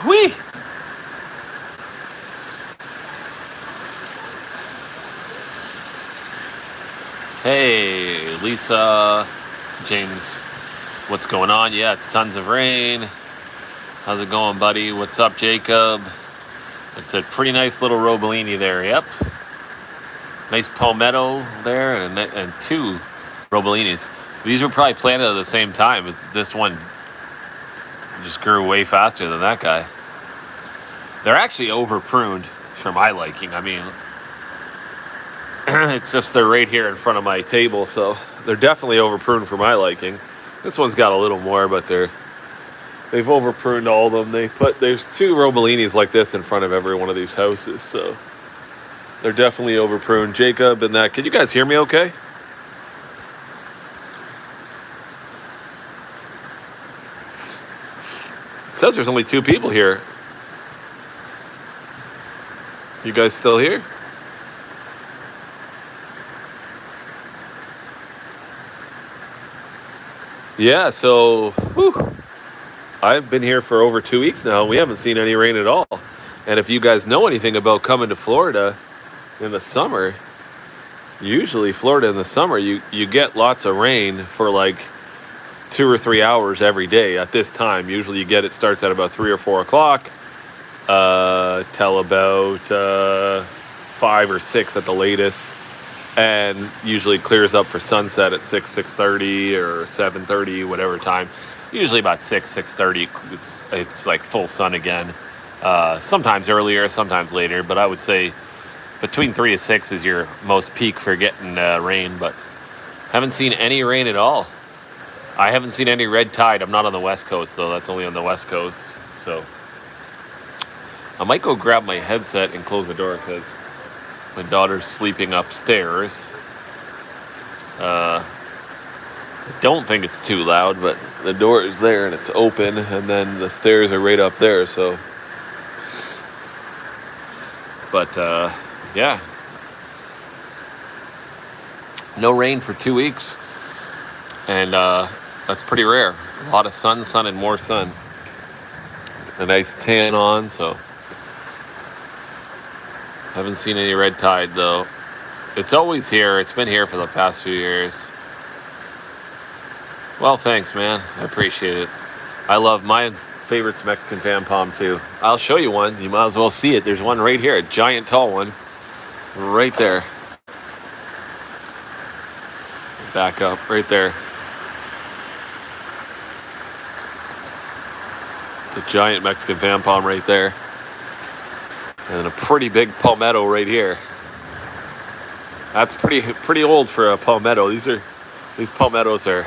Whee! Hey, Lisa, James, what's going on? Yeah, it's tons of rain. How's it going, buddy? What's up, Jacob? It's a pretty nice little Robolini there. Yep, nice palmetto there, and two Robolinis. These were probably planted at the same time. This one just grew way faster than that guy. They're actually over pruned for my liking. I mean, it's just they're right here in front of my table, so they're definitely over pruned for my liking. This one's got a little more, but they've over pruned all of them. There's two Robolinis like this in front of every one of these houses, so they're definitely over pruned. Jacob and that, can you guys hear me okay? It says there's only two people here. You guys still here? Yeah, so I've been here for over 2 weeks now. We haven't seen any rain at all. And if you guys know anything about coming to Florida in the summer, usually Florida in the summer, you get lots of rain for like 2 or 3 hours every day at this time. Usually it starts at about 3 or 4 o'clock, till about 5 or 6 at the latest, and usually clears up for sunset at 6:30 or 7:30, whatever time. Usually about 6:30, it's like full sun again. Sometimes earlier, sometimes later, but I would say between 3 to 6 is your most peak for getting rain. But haven't seen any rain at all. I haven't seen any red tide. I'm not on the West Coast, though. That's only on the West Coast. So I might go grab my headset and close the door because my daughter's sleeping upstairs. I don't think it's too loud, but the door is there and it's open, and then the stairs are right up there. So, but yeah, no rain for 2 weeks, and that's pretty rare. A lot of sun, and more sun. A nice tan on, so haven't seen any red tide though. It's always here. It's been here for the past few years. Well, thanks, man. I appreciate it. I love my favorite's Mexican fan palm too. I'll show you one. You might as well see it. There's one right here, a giant tall one, right there. Back up, right there. It's a giant Mexican fan palm right there, and a pretty big palmetto right here. That's pretty old for a palmetto. These palmettos are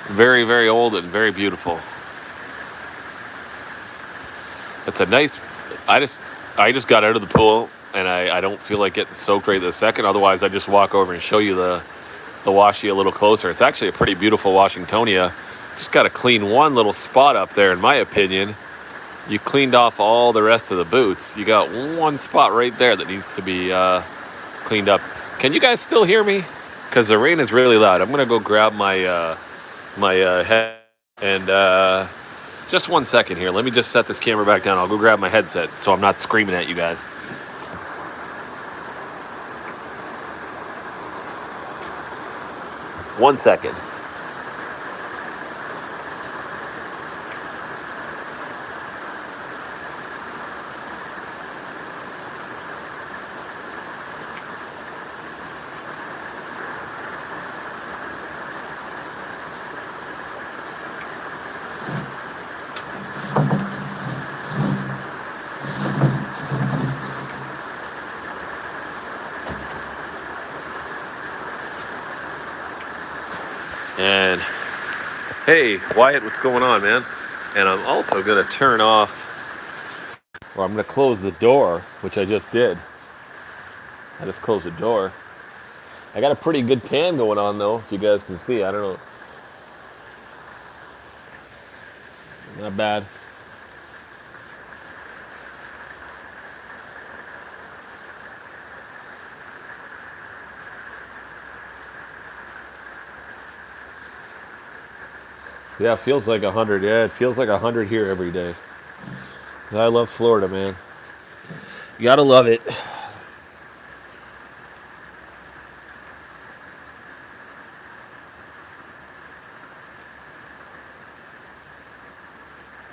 very, very old and very beautiful. It's a nice. I just got out of the pool and I don't feel like getting soaked right this second. Otherwise, I just walk over and show you the washi a little closer. It's actually a pretty beautiful Washingtonia. Just got to clean one little spot up there, in my opinion. You cleaned off all the rest of the boots. You got one spot right there that needs to be cleaned up. Can you guys still hear me? Because the rain is really loud. I'm gonna go grab my head and just 1 second here. Let me just set this camera back down. I'll go grab my headset so I'm not screaming at you guys. 1 second. And hey, Wyatt, what's going on, man? And I'm also gonna turn off, or I'm gonna close the door, which I just did. I just closed the door. I got a pretty good tan going on though, if you guys can see. I don't know. Not bad. Yeah, it feels like 100. Yeah, it feels like 100 here every day. I love Florida, man. You gotta love it.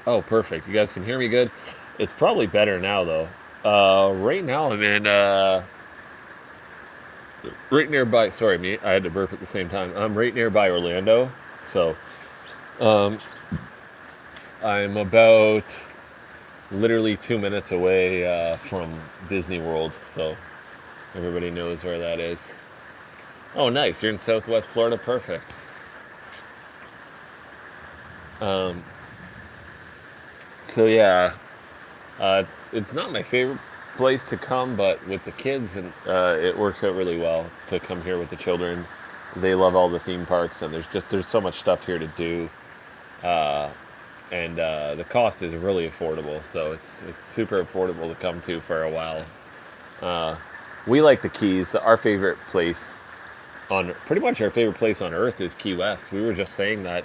Oh, perfect. You guys can hear me good. It's probably better now, though. Right now, I'm in right nearby. Sorry, me. I had to burp at the same time. I'm right nearby Orlando, so I'm about literally 2 minutes away from Disney World. So everybody knows where that is. Oh, nice. You're in Southwest Florida. Perfect. So yeah, it's not my favorite place to come, but with the kids, and it works out really well to come here with the children. They love all the theme parks, and there's so much stuff here to do, and the cost is really affordable. So it's super affordable to come to for a while. We like the Keys. Our favorite place on pretty much our favorite place on Earth is Key West. We were just saying that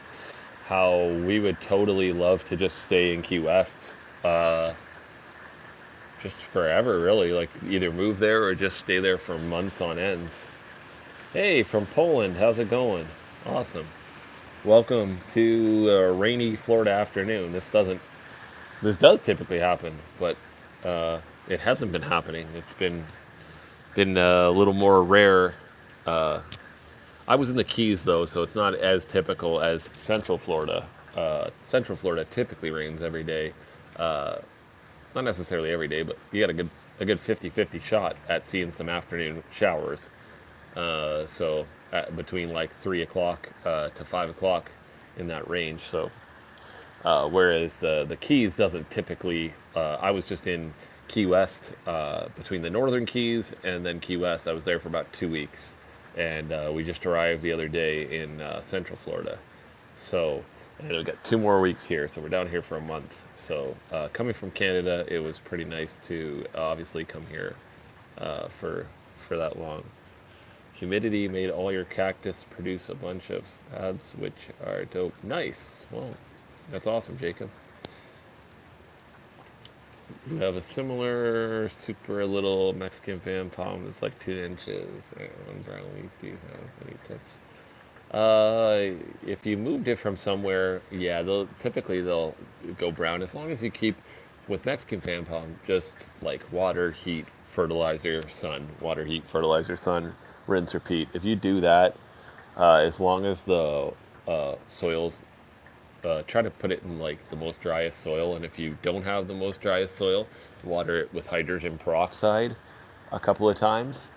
how we would totally love to just stay in Key West just forever, really. Like either move there or just stay there for months on ends. Hey, from Poland, how's it going? Awesome. Welcome to a rainy Florida afternoon. This does typically happen, but it hasn't been happening. It's been a little more rare. I was in the Keys though, so it's not as typical as Central Florida. Central Florida typically rains every day. Not necessarily every day, but you got a good 50-50 shot at seeing some afternoon showers. Between like 3 o'clock to 5 o'clock in that range. So whereas the Keys doesn't typically. I was just in Key West between the Northern Keys and then Key West. I was there for about 2 weeks, and we just arrived the other day in Central Florida. So and we've got 2 more weeks here, so we're down here for a month. So coming from Canada, it was pretty nice to obviously come here for that long. Humidity made all your cactus produce a bunch of ads, which are dope. Nice. Well, that's awesome, Jacob. You have a similar super little Mexican fan palm that's like 2 inches on brown leaf. Do you have any tips? If you moved it from somewhere, yeah, they'll go brown as long as you keep with Mexican fan palm just like water, heat, fertilizer, sun, water, heat, fertilizer, sun, rinse, repeat. If you do that, as long as the soils try to put it in like the most driest soil, and if you don't have the most driest soil, water it with hydrogen peroxide a couple of times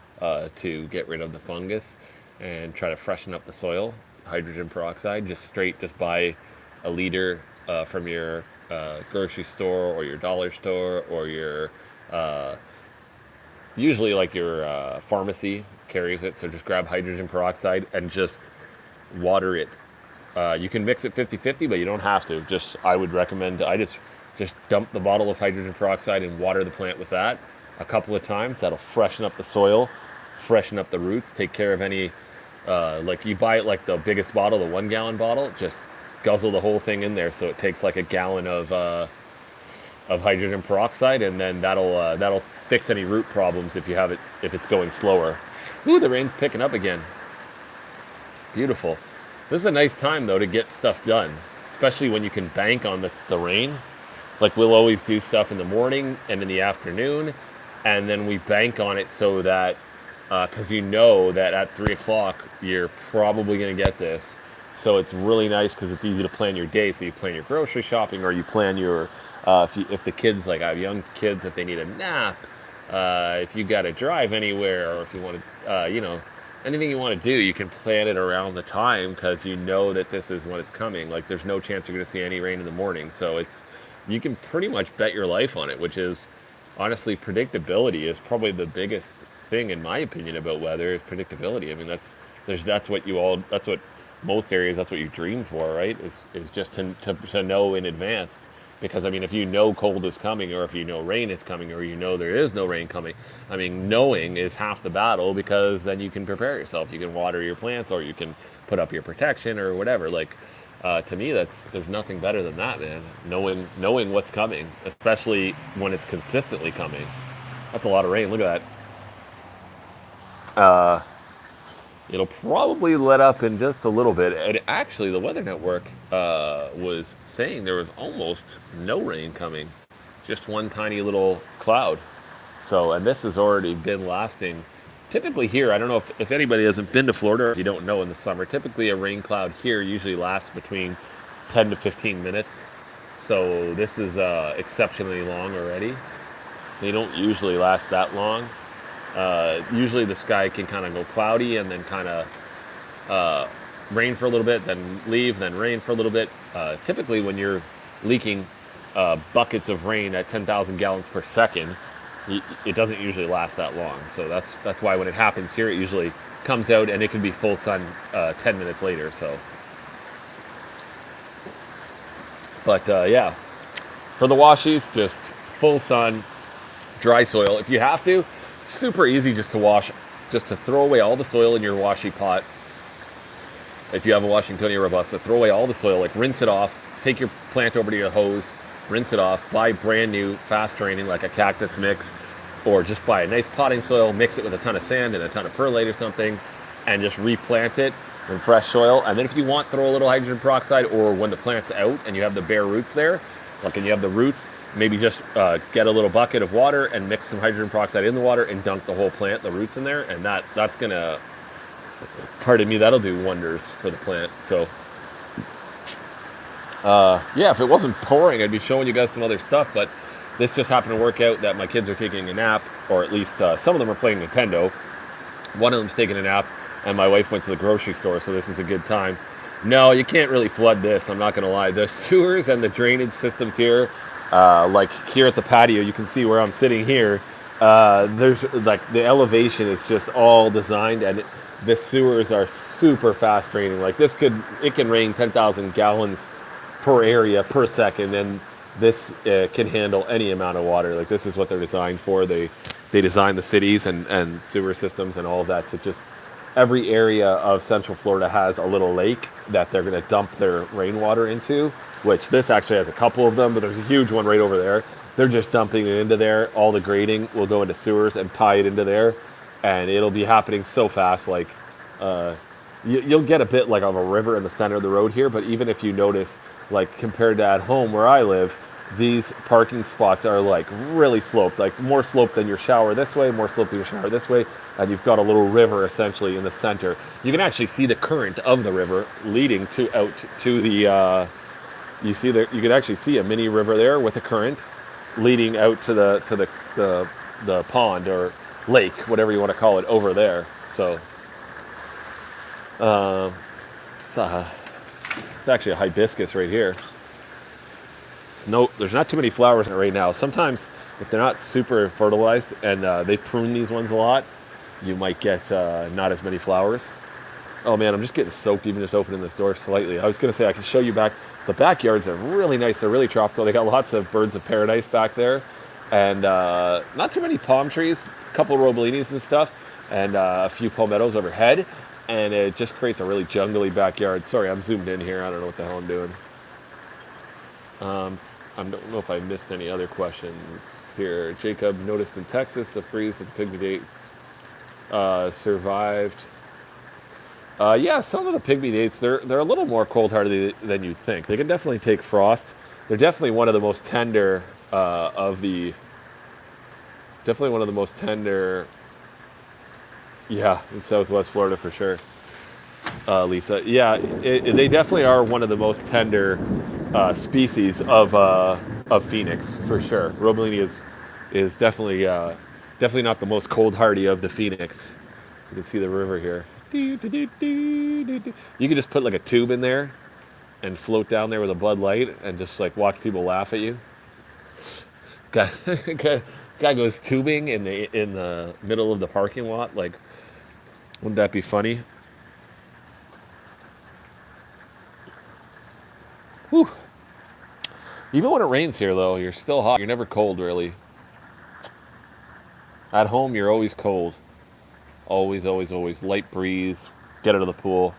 to get rid of the fungus and try to freshen up the soil. Hydrogen peroxide, just buy a liter from your grocery store or your dollar store or your usually like your pharmacy carries it. So just grab hydrogen peroxide and just water it. You can mix it 50-50, but you don't have to. I would recommend, I just dump the bottle of hydrogen peroxide and water the plant with that a couple of times. That'll freshen up the soil, freshen up the roots, take care of any, like you buy it like the biggest bottle, the 1 gallon bottle, just guzzle the whole thing in there. So it takes like a gallon of hydrogen peroxide, and then that'll fix any root problems if it's going slower. Ooh, the rain's picking up again. Beautiful. This is a nice time, though, to get stuff done, especially when you can bank on the rain. Like, we'll always do stuff in the morning and in the afternoon, and then we bank on it so that, because you know that at 3 o'clock, you're probably going to get this. So it's really nice because it's easy to plan your day. So you plan your grocery shopping, or you plan your, if the kids, like I have young kids, if they need a nap, if you got to drive anywhere, or if you want to, anything you want to do, you can plan it around the time because you know that this is when it's coming. Like there's no chance you're going to see any rain in the morning. So you can pretty much bet your life on it, which is honestly predictability is probably the biggest thing in my opinion about weather is predictability. I mean, that's what most areas, that's what you dream for, right? Is just to know in advance. Because, I mean, if you know cold is coming, or if you know rain is coming, or you know there is no rain coming, I mean, knowing is half the battle because then you can prepare yourself. You can water your plants, or you can put up your protection or whatever. Like, To me, there's nothing better than that, man. Knowing what's coming, especially when it's consistently coming. That's a lot of rain. Look at that. It'll probably let up in just a little bit. And actually, the Weather Network was saying there was almost no rain coming, just one tiny little cloud. So, and this has already been lasting. Typically here, I don't know if anybody hasn't been to Florida, or if you don't know in the summer, typically a rain cloud here usually lasts between 10 to 15 minutes. So this is exceptionally long already. They don't usually last that long. Usually the sky can kind of go cloudy and then kind of rain for a little bit, then leave, then rain for a little bit. Typically when you're leaking buckets of rain at 10,000 gallons per second, it doesn't usually last that long. So that's why when it happens here, it usually comes out and it can be full sun 10 minutes later. So, but yeah, for the washies, just full sun, dry soil. If you have to, it's super easy just to wash, just to throw away all the soil in your washi pot. If you have a Washingtonia robusta, throw away all the soil, like rinse it off, take your plant over to your hose, rinse it off, buy brand new, fast draining, like a cactus mix, or just buy a nice potting soil, mix it with a ton of sand and a ton of perlite or something, and just replant it in fresh soil. And then if you want, throw a little hydrogen peroxide, or when the plant's out and you have the bare roots there, like and you have the roots, maybe just get a little bucket of water and mix some hydrogen peroxide in the water and dunk the whole plant, the roots in there, and that's gonna, pardon me, that'll do wonders for the plant. So yeah, if it wasn't pouring, I'd be showing you guys some other stuff, but this just happened to work out that my kids are taking a nap, or at least some of them are playing Nintendo. One of them's taking a nap, and my wife went to the grocery store, so this is a good time. No, you can't really flood this, I'm not going to lie. The sewers and the drainage systems here, like here at the patio, you can see where I'm sitting here, there's like the elevation is just all designed, and the sewers are super fast draining. Like it can rain 10,000 gallons per area per second, and this can handle any amount of water. Like this is what they're designed for. They design the cities and sewer systems and all of that to just, every area of Central Florida has a little lake that they're going to dump their rainwater into, which this actually has a couple of them, but there's a huge one right over there. They're just dumping it into there. All the grading will go into sewers and tie it into there, and it'll be happening so fast. Like you'll get a bit like of a river in the center of the road here, but even if you notice, like compared to at home where I live, these parking spots are like really sloped, like more sloped than your shower this way, more sloped than your shower this way, and you've got a little river essentially in the center. You can actually see the current of the river leading out to the. You can actually see a mini river there with a current leading out to the pond or lake, whatever you want to call it, over there. So it's actually a hibiscus right here. There's not too many flowers in it right now. Sometimes if they're not super fertilized and they prune these ones a lot, you might get not as many flowers. Oh man, I'm just getting soaked even just opening this door slightly. I was going to say I can show you back. The backyards are really nice. They're really tropical. They got lots of birds of paradise back there, and not too many palm trees, a couple of robelinis and stuff, and a few palmettos overhead, and it just creates a really jungly backyard. Sorry, I'm zoomed in here. I don't know what the hell I'm doing. I don't know if I missed any other questions here. Jacob noticed in Texas the freeze of the pygmy dates survived. Yeah, some of the pygmy dates, they're a little more cold-hearted than you'd think. They can definitely take frost. They're definitely one of the most tender definitely one of the most tender, yeah, in Southwest Florida for sure. Lisa, yeah, they definitely are one of the most tender species of phoenix for sure. Robellini is definitely not the most cold hardy of the phoenix. You can see the river here. You can just put like a tube in there and float down there with a Bud Light and just like watch people laugh at you. Guy goes tubing in the middle of the parking lot. Like, wouldn't that be funny? Whew. Even when it rains here, though, you're still hot. You're never cold, really. At home, you're always cold. Always, always, always. Light breeze. Get out of the pool.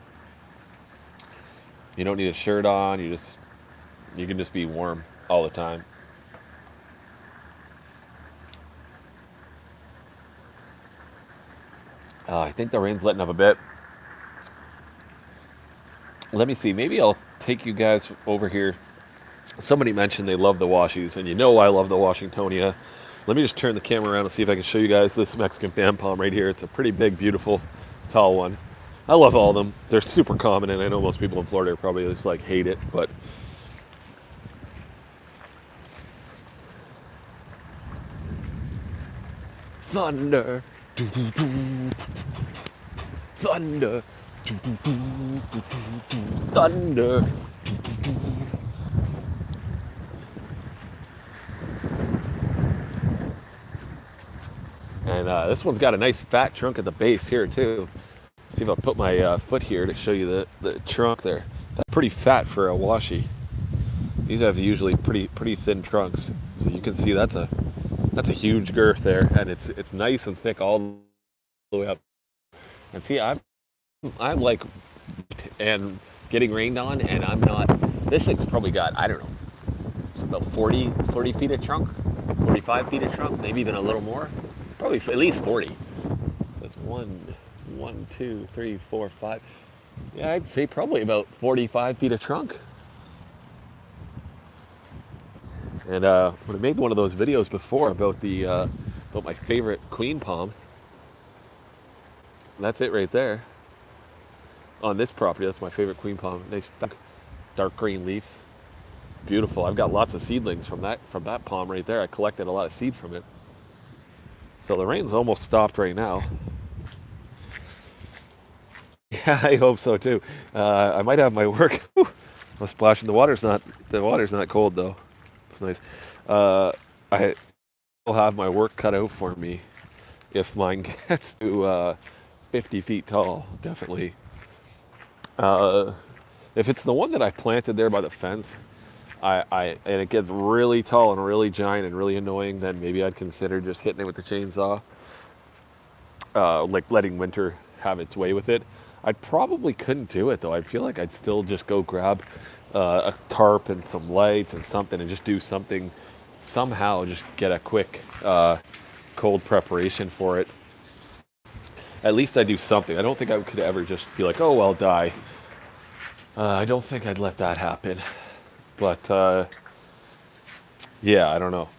You don't need a shirt on. You can just be warm all the time. I think the rain's letting up a bit. Let me see. Maybe I'll take you guys over here. Somebody mentioned they love the washies, and you know I love the Washingtonia. Let me just turn the camera around and see if I can show you guys this Mexican fan palm right here. It's a pretty big, beautiful, tall one. I love all of them. They're super common, and I know most people in Florida probably just like hate it, but thunder, thunder, thunder. And this one's got a nice fat trunk at the base here too. See if I'll put my foot here to show you the trunk there. That's pretty fat for a washi. These have usually pretty thin trunks. So you can see that's a huge girth there, and it's nice and thick all the way up. And see, I'm like and getting rained on, and I'm not. This thing's probably got, I don't know, it's about 40 feet of trunk, 45 feet of trunk, maybe even a little more. Probably at least 40. So that's one, two, three, four, five. Yeah, I'd say probably about 45 feet of trunk. And when I made one of those videos before about about my favorite queen palm, that's it right there. On this property, that's my favorite queen palm. Nice dark green leaves, beautiful. I've got lots of seedlings from that palm right there. I collected a lot of seed from it. So the rain's almost stopped right now. Yeah, I hope so too. I might have my work. I'm splashing. The water's not cold though. It's nice. I will have my work cut out for me if mine gets to 50 feet tall. Definitely. If it's the one that I planted there by the fence, and it gets really tall and really giant and really annoying, then maybe I'd consider just hitting it with the chainsaw, like letting winter have its way with it. I probably couldn't do it though. I feel like I'd still just go grab a tarp and some lights and something and just do something, somehow just get a quick cold preparation for it. At least I do something. I don't think I could ever just be like, oh, well, die. I don't think I'd let that happen. But yeah, I don't know.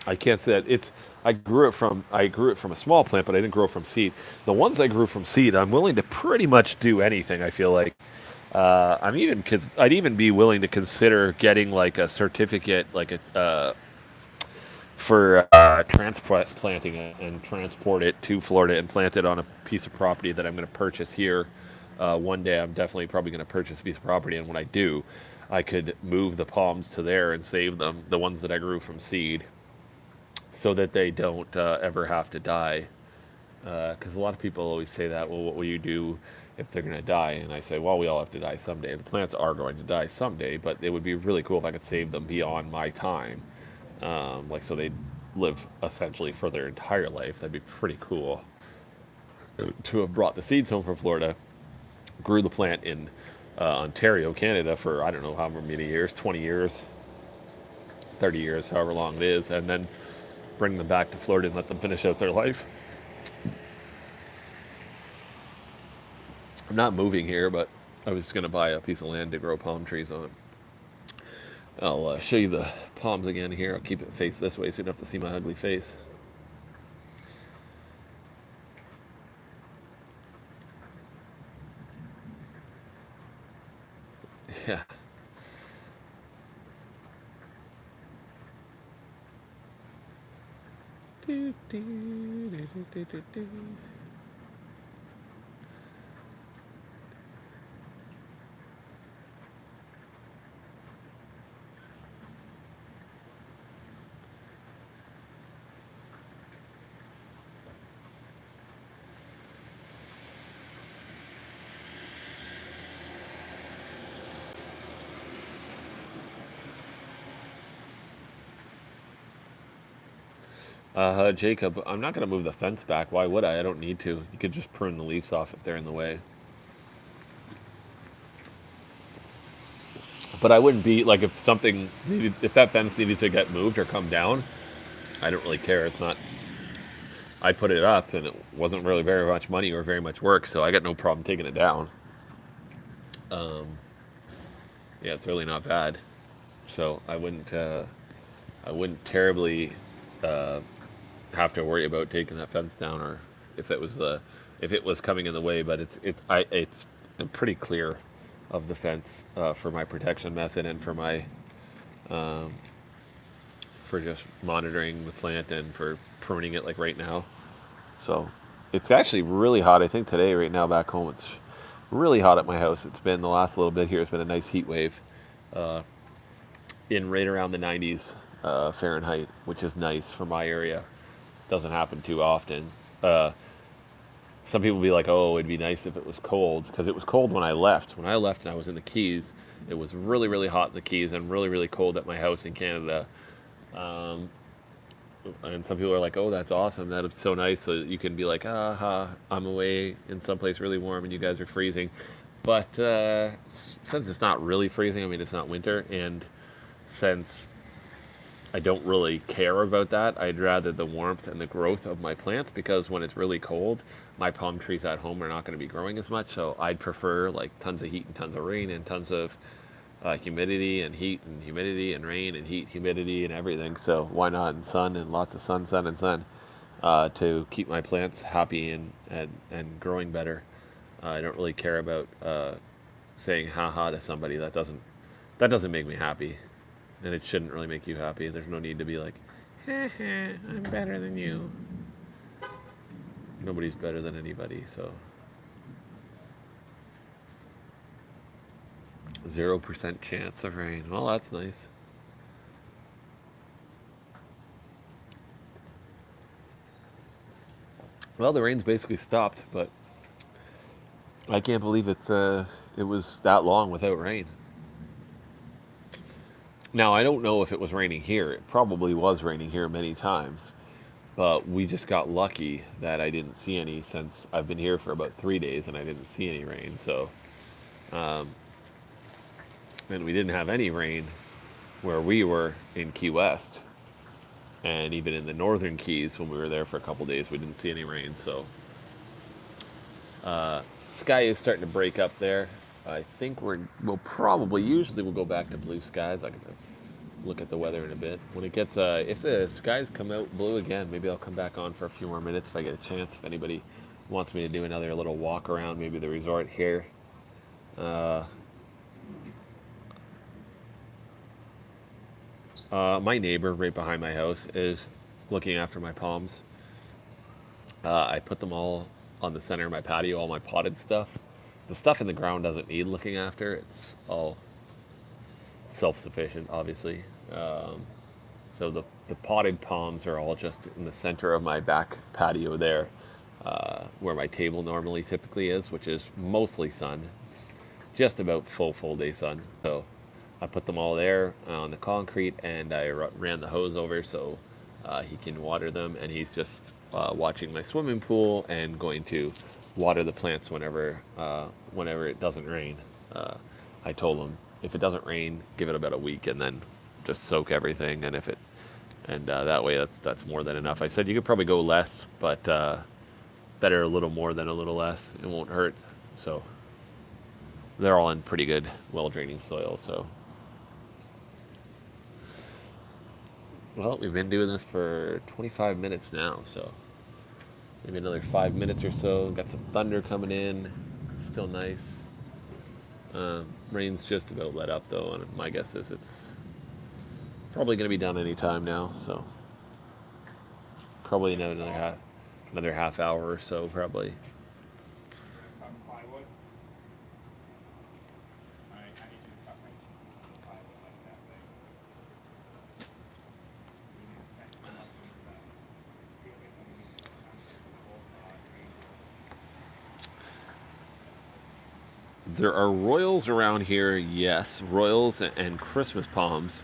I can't say that it's. I grew it from a small plant, but I didn't grow it from seed. The ones I grew from seed, I'm willing to pretty much do anything. I feel like I'd even be willing to consider getting like a certificate, like a for transplanting it and transport it to Florida and plant it on a piece of property that I'm going to purchase here. One day, I'm definitely probably going to purchase a piece of property, and when I do, I could move the palms to there and save them, the ones that I grew from seed, so that they don't ever have to die. Because a lot of people always say that, well, what will you do if they're going to die? And I say, well, we all have to die someday. The plants are going to die someday, but it would be really cool if I could save them beyond my time. Like, so they'd live essentially for their entire life. That'd be pretty cool to have brought the seeds home from Florida, grew the plant in Ontario, Canada for, I don't know how many years, 20 years, 30 years, however long it is, and then bring them back to Florida and let them finish out their life. I'm not moving here, but I was going to buy a piece of land to grow palm trees on. I'll show you the palms again here. I'll keep it face this way so you don't have to see my ugly face. Yeah. Do, do, do, do, do, do. Jacob, I'm not going to move the fence back. Why would I? I don't need to. You could just prune the leaves off if they're in the way. But I wouldn't be like if something needed, if that fence needed to get moved or come down. I don't really care. It's not. I put it up, and it wasn't really very much money or very much work, so I got no problem taking it down. Yeah, it's really not bad. So I wouldn't terribly have to worry about taking that fence down, or if it was if it was coming in the way. But it's I'm pretty clear of the fence for my protection method and for just monitoring the plant and for pruning it like right now. So it's actually really hot. I think today, right now, back home, it's really hot at my house. It's been the last little bit here. It's been a nice heat wave in right around the 90s Fahrenheit, which is nice for my area. Doesn't happen too often. Uh, some people be like, "Oh, it'd be nice if it was cold," because it was cold when I left. When I left and I was in the Keys, it was really, really hot in the Keys and really, really cold at my house in Canada. And some people are like, "Oh, that's awesome. That's so nice." So you can be like, I'm away in someplace really warm and you guys are freezing." But since it's not really freezing, I mean, it's not winter, and since I don't really care about that, I'd rather the warmth and the growth of my plants, because when it's really cold, my palm trees at home are not going to be growing as much. So I'd prefer like tons of heat and tons of rain and tons of humidity and heat and humidity and rain and heat, humidity and everything. So why not? And sun and lots of sun, sun and sun to keep my plants happy and growing better. I don't really care about saying ha to somebody. That doesn't make me happy, and it shouldn't really make you happy. There's no need to be like, I'm better than you. Nobody's better than anybody. So 0% chance of rain. Well, that's nice. Well, the rain's basically stopped, but I can't believe it was that long without rain. Now, I don't know if it was raining here. It probably was raining here many times, but we just got lucky that I didn't see any, since I've been here for about 3 days and I didn't see any rain. So, and we didn't have any rain where we were in Key West, and even in the northern Keys when we were there for a couple days, we didn't see any rain. So, sky is starting to break up there. I think we'll go back to blue skies. I can look at the weather in a bit. When it gets, if the skies come out blue again, maybe I'll come back on for a few more minutes if I get a chance. If anybody wants me to do another little walk around, maybe the resort here. My neighbor right behind my house is looking after my palms. I put them all on the center of my patio, all my potted stuff. The stuff in the ground doesn't need looking after. It's all self-sufficient, obviously. So the potted palms are all just in the center of my back patio there, where my table normally typically is, which is mostly sun. It's just about full day sun. So I put them all there on the concrete, and I ran the hose over so he can water them. And he's just watching my swimming pool and going to water the plants whenever it doesn't rain. I told him if it doesn't rain, give it about a week and then just soak everything. And that way that's more than enough. I said you could probably go less, but better a little more than a little less. It won't hurt. So they're all in pretty good, well draining soil. So. Well, we've been doing this for 25 minutes now, so maybe another 5 minutes or so. Got some thunder coming in. It's still nice. Rain's just about let up, though, and my guess is it's probably going to be done any time now, so probably another half hour or so, probably. There are royals around here, yes. Royals and Christmas palms.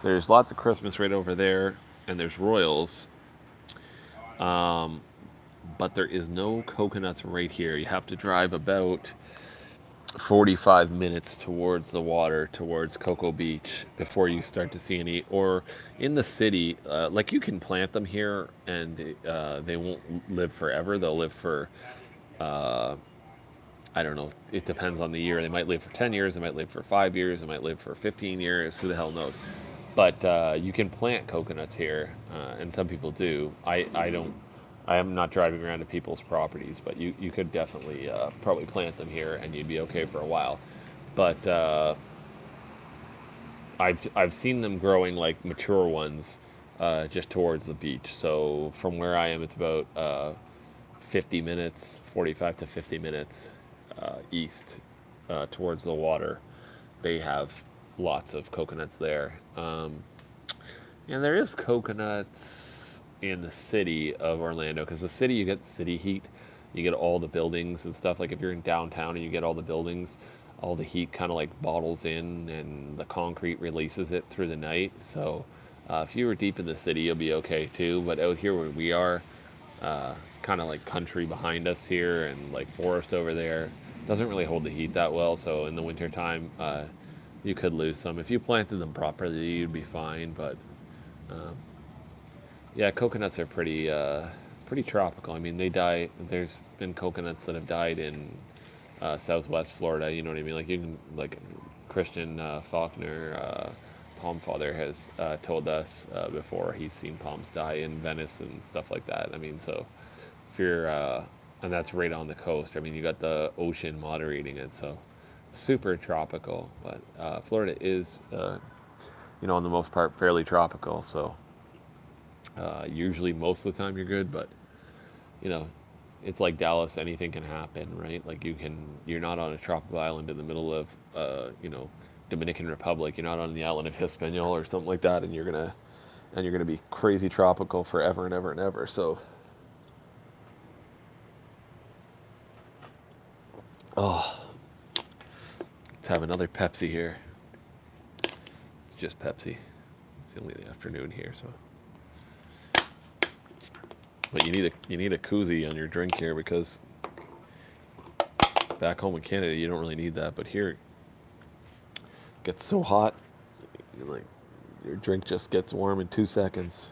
There's lots of Christmas right over there, and there's royals. But there is no coconuts right here. You have to drive about 45 minutes towards the water, towards Cocoa Beach, before you start to see any. Or in the city, like you can plant them here, and they won't live forever. They'll live for, I don't know. It depends on the year. They might live for 10 years. They might live for 5 years. They might live for 15 years. Who the hell knows? But you can plant coconuts here, and some people do. I don't. I am not driving around to people's properties, but you could definitely probably plant them here, and you'd be okay for a while. But I've seen them growing like mature ones, just towards the beach. So from where I am, it's about 50 minutes, 45 to 50 minutes east, towards the water. They have lots of coconuts there. And there is coconuts in the city of Orlando, because the city, you get city heat, you get all the buildings and stuff. Like if you're in downtown and you get all the buildings, all the heat kind of like bottles in, and the concrete releases it through the night. So if you were deep in the city, you'll be okay too. But out here where we are, kind of like country behind us here and like forest over there, doesn't really hold the heat that well. So in the wintertime, you could lose some. If you planted them properly, you'd be fine. But yeah, coconuts are pretty tropical. I mean, they die. There's been coconuts that have died in Southwest Florida. You know what I mean? Like you can, like Christian Faulkner, palm father, has told us before he's seen palms die in Venice and stuff like that. I mean, so if you're, and that's right on the coast. I mean, you got the ocean moderating it, so super tropical. But Florida is, on the most part, fairly tropical. So usually, most of the time, you're good. But you know, it's like Dallas. Anything can happen, right? Like you're not on a tropical island in the middle of, Dominican Republic. You're not on the island of Hispaniola or something like that, and you're gonna be crazy tropical forever and ever and ever. So, oh, let's have another Pepsi here. It's just Pepsi. It's only the afternoon here, so. But you need a koozie on your drink here, because back home in Canada you don't really need that, but here it gets so hot, like your drink just gets warm in 2 seconds.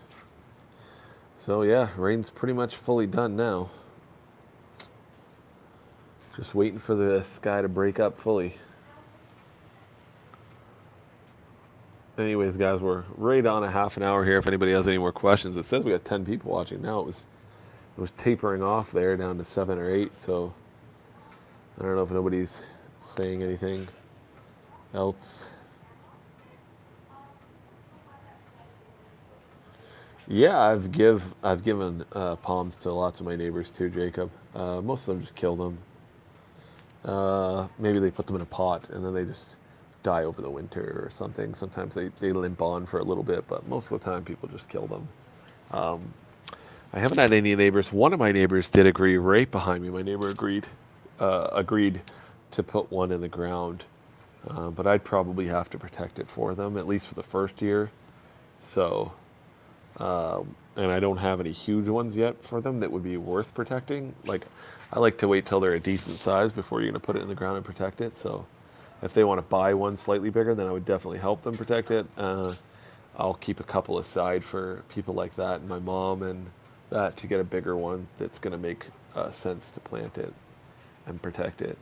So yeah, rain's pretty much fully done now. Just waiting for the sky to break up fully. Anyways, guys, we're right on a half an hour here. If anybody has any more questions, it says we got 10 people watching now. It was tapering off there down to 7 or 8. So I don't know if nobody's saying anything else. Yeah, I've given palms to lots of my neighbors too, Jacob. Most of them just kill them. Maybe they put them in a pot and then they just die over the winter or something. Sometimes they limp on for a little bit, but most of the time people just kill them. I haven't had any neighbors. One of my neighbors did agree right behind me. My neighbor agreed to put one in the ground, but I'd probably have to protect it for them, at least for the first year. So, and I don't have any huge ones yet for them that would be worth protecting. Like, I like to wait till they're a decent size before you're going to put it in the ground and protect it. So, if they want to buy one slightly bigger, then I would definitely help them protect it. I'll keep a couple aside for people like that and my mom and that, to get a bigger one that's going to make sense to plant it and protect it.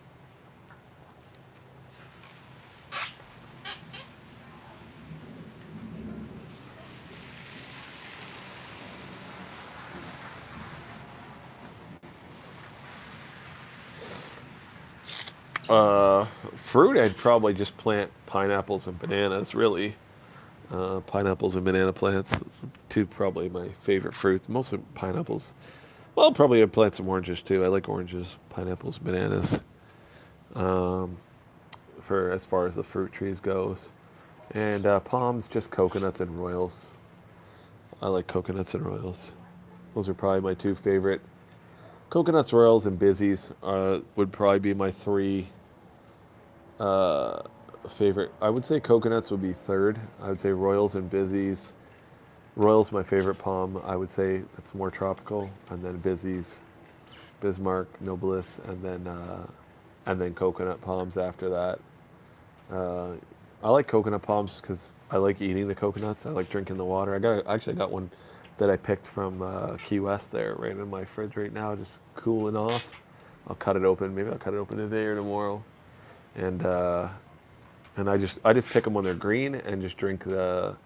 Fruit, I'd probably just plant pineapples and bananas, really. Pineapples and banana plants, two probably my favorite fruits. Mostly pineapples. Well, probably I'd plant some oranges too. I like oranges, pineapples, bananas. For as far as the fruit trees goes, and palms, just coconuts and royals. I like coconuts and royals. Those are probably my two favorite. Coconuts, royals, and busies would probably be my three favorite. I would say coconuts would be third. I would say royals and busies. Royals my favorite palm. I would say it's more tropical, and then busies, Bismarck, Nobilis, and then and then coconut palms after that. Uh, I like coconut palms because I like eating the coconuts. I like drinking the water. I actually got one that I picked from Key West there, right in my fridge right now, just cooling off. I'll cut it open. Maybe I'll cut it open today or tomorrow, and I just pick them when they're green and just drink the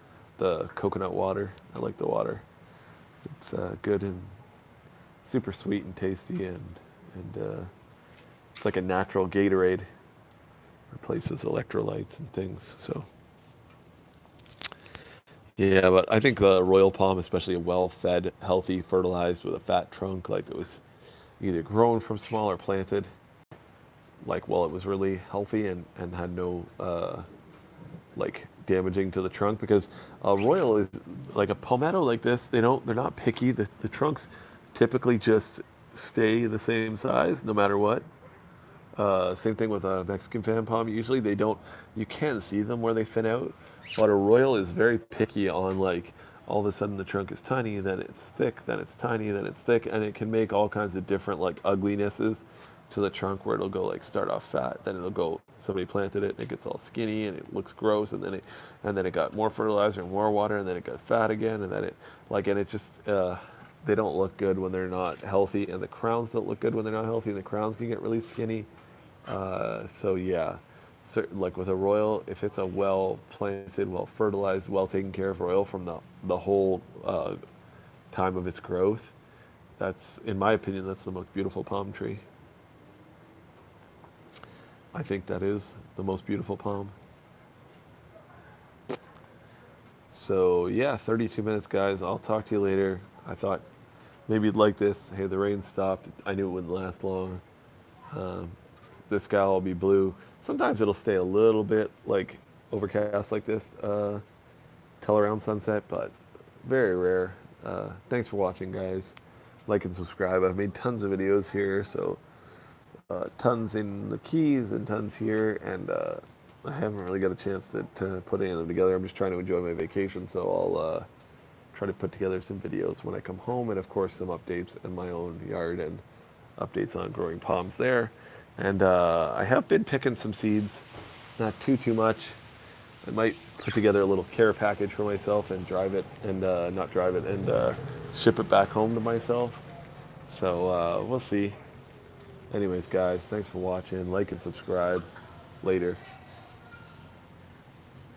coconut water. I like the water. It's good and super sweet and tasty, and it's like a natural Gatorade. Replaces electrolytes and things. So yeah, but I think the royal palm, especially a well-fed, healthy, fertilized with a fat trunk, like it was either grown from small or planted, like while it was really healthy and had no like damaging to the trunk, because a royal is like a palmetto like this. They're not picky. The trunks typically just stay the same size no matter what. Same thing with a Mexican fan palm. Usually they don't, you can see them where they thin out, but a royal is very picky on like all of a sudden the trunk is tiny, then it's thick, then it's tiny, then it's thick, and it can make all kinds of different like uglinesses to the trunk where it'll go like start off fat, then it'll go somebody planted it and it gets all skinny and it looks gross, and then it got more fertilizer and more water and then it got fat again, and then it like and it just they don't look good when they're not healthy, and the crowns don't look good when they're not healthy, and the crowns can get really skinny. So yeah, like with a royal, if it's a well planted, well fertilized, well taken care of royal from the whole time of its growth, that's, in my opinion, that's the most beautiful palm tree. I think that is the most beautiful palm. So yeah, 32 minutes, guys. I'll talk to you later. I thought maybe you'd like this. Hey, the rain stopped. I knew it wouldn't last long. Um, the sky will be blue. Sometimes it'll stay a little bit like overcast like this till around sunset, but very rare. Thanks for watching, guys. Like and subscribe. I've made tons of videos here, so tons in the Keys and tons here, and I haven't really got a chance to put any of them together. I'm just trying to enjoy my vacation, so I'll try to put together some videos when I come home, and of course some updates in my own yard and updates on growing palms there. And I have been picking some seeds, not too much. I might put together a little care package for myself and drive it, and not drive it, and ship it back home to myself. So we'll see. Anyways, guys, thanks for watching. Like and subscribe. Later.